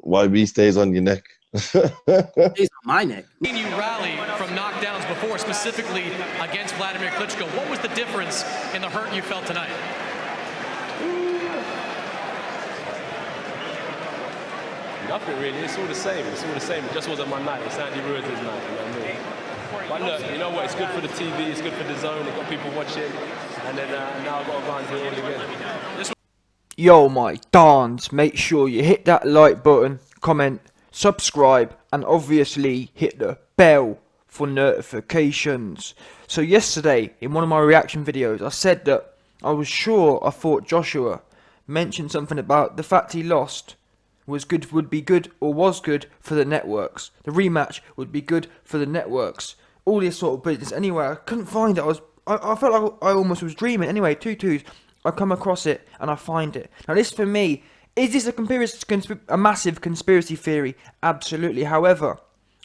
YB stays on your neck. Stays on my neck. Seen you rally from knockdowns before, specifically against Vladimir Klitschko. What was the difference in the hurt you felt tonight? Nothing really. It's all the same. It's all the same. It just wasn't my night. It's Andy Ruiz's night. You know what I mean? But look, you know what? It's good for the TV. It's good for the zone. It got people watching. And then now I've got to go and do it all again. Yo, my dons, make sure you hit that like button, comment, subscribe, and obviously hit the bell for notifications. So yesterday, in one of my reaction videos, I said that I thought Joshua mentioned something about the fact he lost was good for the networks. The rematch would be good for the networks. All this sort of business. Anyway, I couldn't find it. I felt like I almost was dreaming. Anyway, 2-2s. I come across it and I find it. Now this for me, is this a massive conspiracy theory? Absolutely. However,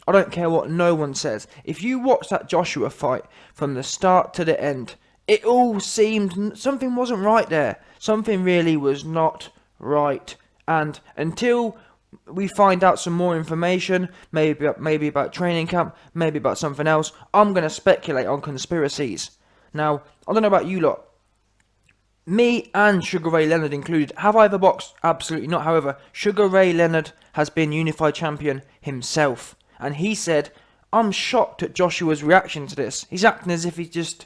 I don't care what no one says. If you watch that Joshua fight from the start to the end, it all seemed something wasn't right there. Something really was not right. And until we find out some more information, maybe about training camp, maybe about something else, I'm going to speculate on conspiracies. Now, I don't know about you lot. Me and Sugar Ray Leonard included. Have I ever boxed? Absolutely not. However, Sugar Ray Leonard has been unified champion himself. And he said, I'm shocked at Joshua's reaction to this. He's acting as if he just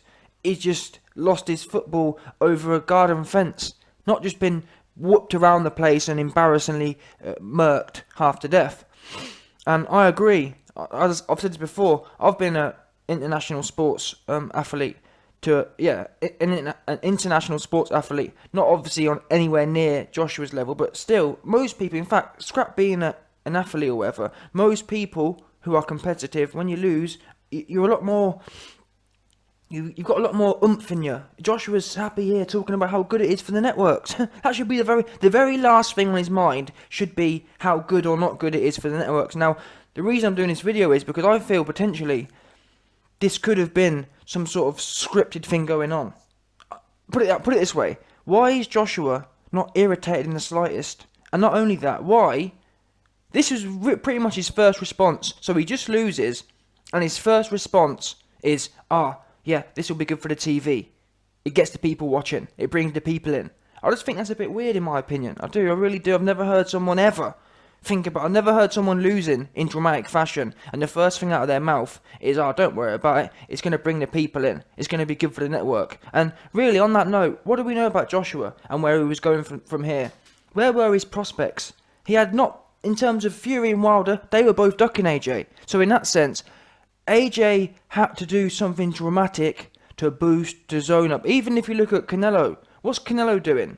lost his football over a garden fence. Not just been whooped around the place and embarrassingly murked half to death. And I agree. I've said this before. I've been an international sports athlete. An international sports athlete. Not obviously on anywhere near Joshua's level, but still, most people, in fact, scrap being an athlete or whatever, most people who are competitive, when you lose, you're a lot more... You've got a lot more oomph in you. Joshua's happy here talking about how good it is for the networks. That should be the very last thing on his mind, should be how good or not good it is for the networks. Now, the reason I'm doing this video is because I feel potentially this could have been some sort of scripted thing going on. Put it this way. Why is Joshua not irritated in the slightest? And not only that, why? This was pretty much his first response. So he just loses, and his first response is, yeah, this will be good for the TV. It gets the people watching. It brings the people in. I just think that's a bit weird in my opinion. I really do. I've never heard someone ever I've never heard someone losing in dramatic fashion and the first thing out of their mouth is, don't worry about it. It's going to bring the people in. It's going to be good for the network. And really, on that note, what do we know about Joshua and where he was going from here? Where were his prospects? He had not, in terms of Fury and Wilder, they were both ducking AJ. So in that sense, AJ had to do something dramatic to boost the zone up. Even if you look at Canelo, what's Canelo doing?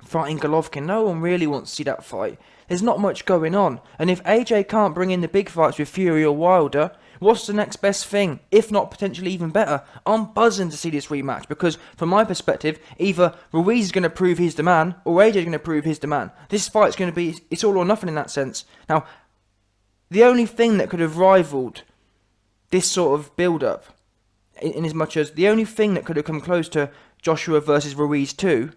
Fighting Golovkin. No one really wants to see that fight. There's not much going on. And if AJ can't bring in the big fights with Fury or Wilder, what's the next best thing? If not potentially even better. I'm buzzing to see this rematch because from my perspective, either Ruiz is going to prove he's the man or AJ is going to prove he's the man. This fight's going to be, it's all or nothing in that sense. Now, the only thing that could have rivaled this sort of build-up, in as much as the only thing that could have come close to Joshua versus Ruiz 2,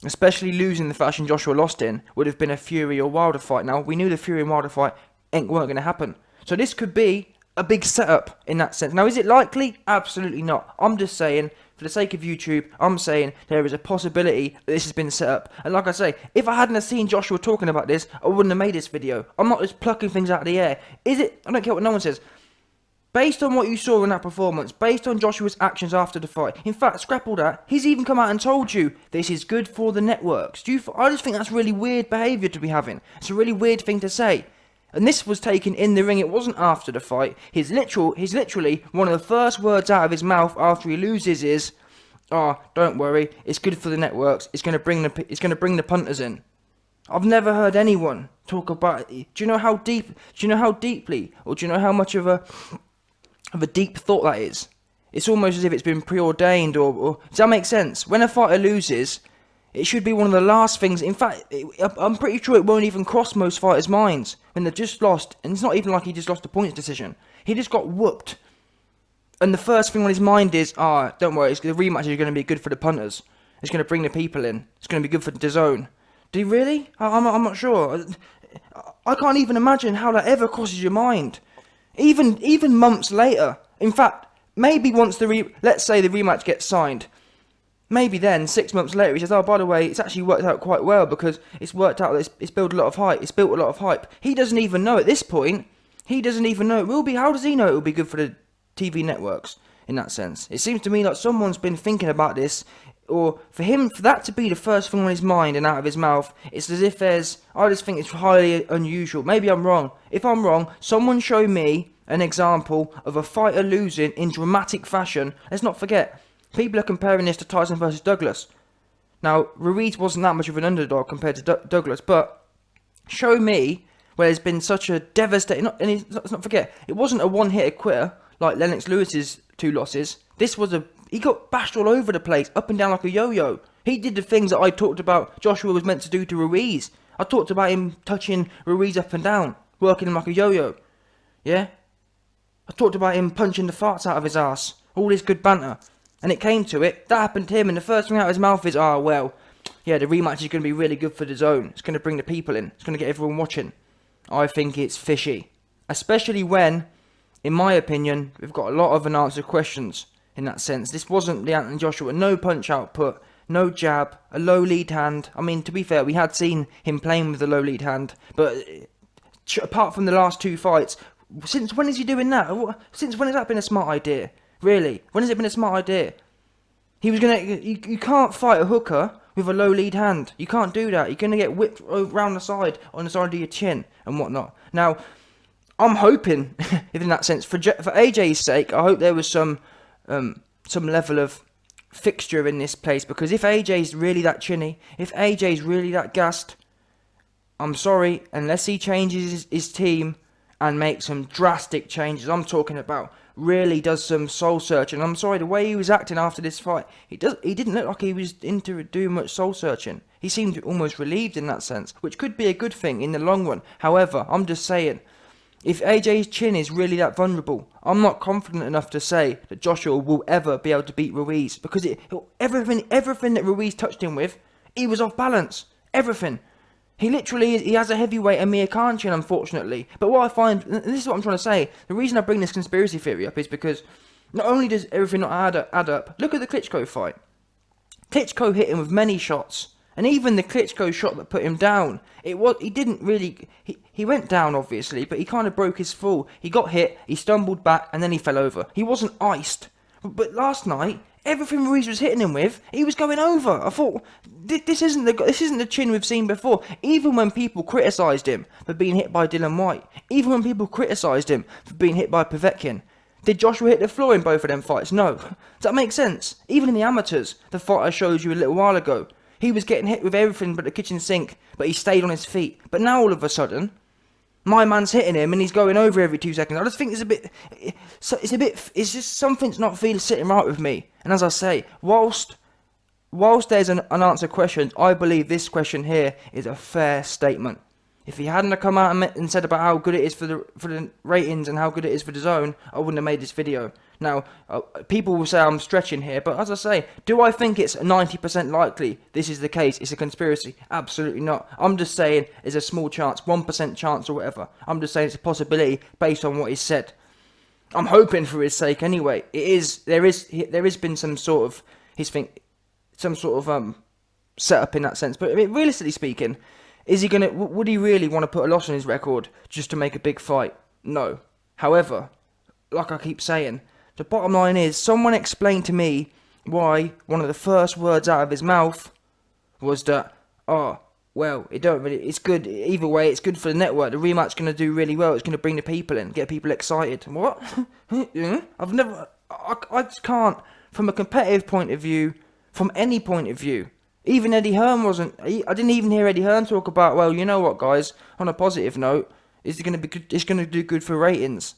especially losing the fashion Joshua lost in, would have been a Fury or Wilder fight. Now, we knew the Fury and Wilder fight weren't going to happen. So this could be a big setup in that sense. Now, is it likely? Absolutely not. I'm just saying, for the sake of YouTube, I'm saying there is a possibility that this has been set up. And like I say, if I hadn't have seen Joshua talking about this, I wouldn't have made this video. I'm not just plucking things out of the air. Is it? I don't care what no one says. Based on what you saw in that performance, based on Joshua's actions after the fight, in fact, scrap all that, he's even come out and told you this is good for the networks. I just think that's really weird behaviour to be having. It's a really weird thing to say. And this was taken in the ring, it wasn't after the fight. He's literally, one of the first words out of his mouth after he loses is, don't worry, it's good for the networks, it's going to bring the punters in. I've never heard anyone talk about it. Do you know how deeply, or do you know how much of a deep thought that is? It's almost as if it's been preordained, or does that make sense? When a fighter loses, it should be one of the last things. In fact, I'm pretty sure it won't even cross most fighters' minds when they've just lost. And it's not even like he just lost a points decision. He just got whooped. And the first thing on his mind is, don't worry, the rematch is going to be good for the punters. It's going to bring the people in. It's going to be good for the zone. Do you really? I'm not sure. I can't even imagine how that ever crosses your mind. Even months later. In fact, maybe once let's say the rematch gets signed, maybe then 6 months later he says, "Oh, by the way, it's actually worked out quite well because it's worked out that it's built a lot of hype. It's built a lot of hype." He doesn't even know at this point. He doesn't even know it will be. How does he know it will be good for the TV networks? In that sense, it seems to me like someone's been thinking about this, or for that to be the first thing on his mind and out of his mouth, it's as if I just think it's highly unusual. Maybe I'm wrong. If I'm wrong, someone show me an example of a fighter losing in dramatic fashion. Let's not forget, people are comparing this to Tyson versus Douglas. Now, Ruiz wasn't that much of an underdog compared to Douglas, but show me where there's been such a devastating... let's not forget, it wasn't a one-hitter quitter like Lennox Lewis's 2 losses. This was he got bashed all over the place, up and down like a yo-yo. He did the things that I talked about Joshua was meant to do to Ruiz. I talked about him touching Ruiz up and down, working him like a yo-yo. Yeah? I talked about him punching the farts out of his ass. All this good banter. And it came to it. That happened to him, and the first thing out of his mouth is, well, yeah, the rematch is going to be really good for the zone. It's going to bring the people in. It's going to get everyone watching. I think it's fishy. Especially when, in my opinion, we've got a lot of unanswered questions in that sense. This wasn't the Anthony Joshua. No punch output, no jab, a low lead hand. I mean, to be fair, we had seen him playing with a low lead hand. But apart from the last 2 fights, since when is he doing that? Since when has that been a smart idea? Really? When has it been a smart idea? He was going to... You can't fight a hooker with a low lead hand. You can't do that. You're going to get whipped around the side, on the side of your chin and whatnot. Now, I'm hoping, if in that sense, for AJ's sake, I hope there was some level of fixture in this place. Because if AJ's really that chinny, if AJ's really that gassed, I'm sorry, unless he changes his team and makes some drastic changes, I'm talking about really does some soul searching. I'm sorry, the way he was acting after this fight, he didn't look like he was into doing much soul searching. He seemed almost relieved in that sense, which could be a good thing in the long run. However, I'm just saying, if AJ's chin is really that vulnerable, I'm not confident enough to say that Joshua will ever be able to beat Ruiz, because everything that Ruiz touched him with, he was off balance. Everything. He has a heavyweight Amir Khan chin, unfortunately. But what I find, and this is what I'm trying to say, the reason I bring this conspiracy theory up is because not only does everything not add up, look at the Klitschko fight. Klitschko hit him with many shots, and even the Klitschko shot that put him down, he went down obviously, but he kind of broke his fall. He got hit, he stumbled back, and then he fell over. He wasn't iced. But last night, everything Ruiz was hitting him with, he was going over. I thought, this isn't the chin we've seen before. Even when people criticised him for being hit by Dylan White, even when people criticised him for being hit by Povetkin, did Joshua hit the floor in both of them fights? No. Does that make sense? Even in the amateurs, the fight I showed you a little while ago, he was getting hit with everything but the kitchen sink, but he stayed on his feet. But now all of a sudden, my man's hitting him and he's going over every 2 seconds. I just think it's just something's not sitting right with me. And as I say, whilst there's an unanswered question, I believe this question here is a fair statement. If he hadn't have come out and said about how good it is for the ratings and how good it is for the zone, I wouldn't have made this video. Now, people will say I'm stretching here, but as I say, do I think it's 90% likely this is the case? It's a conspiracy? Absolutely not. I'm just saying there's a small chance, 1% chance or whatever. I'm just saying it's a possibility based on what he said. I'm hoping for his sake anyway. There has been some sort of setup in that sense. But I mean, realistically speaking, would he really want to put a loss on his record just to make a big fight? No. However, like I keep saying, the bottom line is, someone explained to me why one of the first words out of his mouth was that, it's good, either way, it's good for the network, the rematch's going to do really well, it's going to bring the people in, get people excited. What? I just can't, from a competitive point of view, from any point of view. Even Eddie Hearn I didn't even hear Eddie Hearn talk about, well, you know what, guys, on a positive note, it's going to do good for ratings.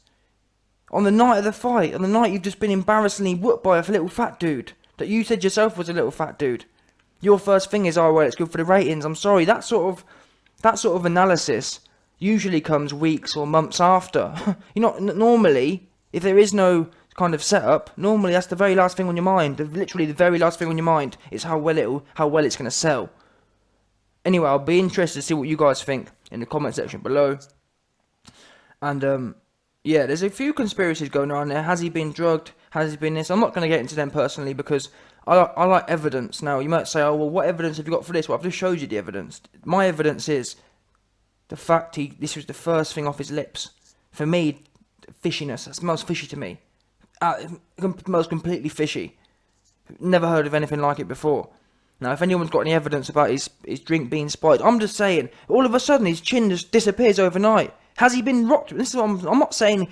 On the night of the fight, on the night you've just been embarrassingly whooped by a little fat dude that you said yourself was a little fat dude. Your first thing is, it's good for the ratings. I'm sorry, that sort of analysis usually comes weeks or months after. Normally, if there is no kind of setup, normally that's the very last thing on your mind. Literally the very last thing on your mind is how well it's going to sell. Anyway, I'll be interested to see what you guys think in the comment section below. And yeah, there's a few conspiracies going on there. Has he been drugged? Has he been this? I'm not going to get into them personally because I like evidence. Now, you might say, oh, well, what evidence have you got for this? Well, I've just showed you the evidence. My evidence is the fact this was the first thing off his lips. For me, fishiness. That smells fishy to me. It smells completely fishy. Never heard of anything like it before. Now, if anyone's got any evidence about his drink being spiked, I'm just saying, all of a sudden his chin just disappears overnight. Has he been rocked? This is what I'm not saying.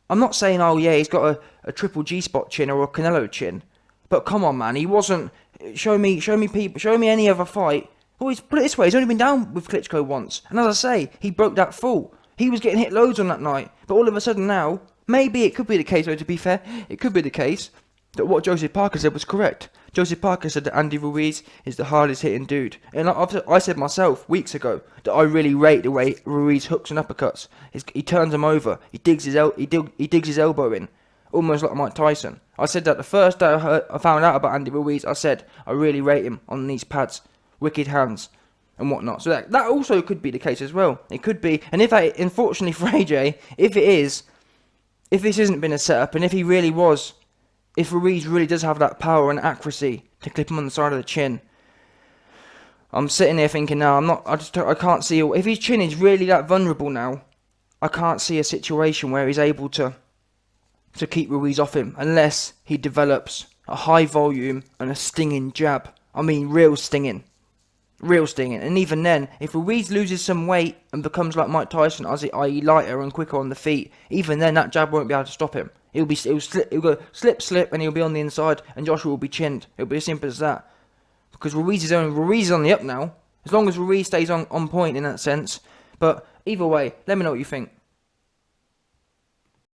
I'm not saying, oh yeah, he's got a triple G spot chin or a Canelo chin. But come on, man, he wasn't. Show me any other fight. Well, put it this way, he's only been down with Klitschko once, and as I say, he broke that fall. He was getting hit loads on that night, but all of a sudden now, maybe it could be the case. Though, to be fair, it could be the case that what Joseph Parker said was correct. Joseph Parker said that Andy Ruiz is the hardest hitting dude. And I said myself weeks ago that I really rate the way Ruiz hooks and uppercuts. He turns him over. He digs his elbow in, almost like Mike Tyson. I said that the first day I found out about Andy Ruiz. I said I really rate him on these pads, wicked hands, and whatnot. So that also could be the case as well. It could be. And unfortunately for AJ, if this isn't been a setup, and if Ruiz really does have that power and accuracy to clip him on the side of the chin, I'm sitting there thinking now, I can't see, if his chin is really that vulnerable now, I can't see a situation where he's able to keep Ruiz off him, unless he develops a high volume and a stinging jab. I mean, real stinging. And even then, if Ruiz loses some weight and becomes like Mike Tyson, i.e. lighter and quicker on the feet, even then that jab won't be able to stop him. He'll go slip, and he'll be on the inside, and Joshua will be chinned. It'll be as simple as that. Because Ruiz is on the up now. As long as Ruiz stays on point in that sense. But either way, let me know what you think.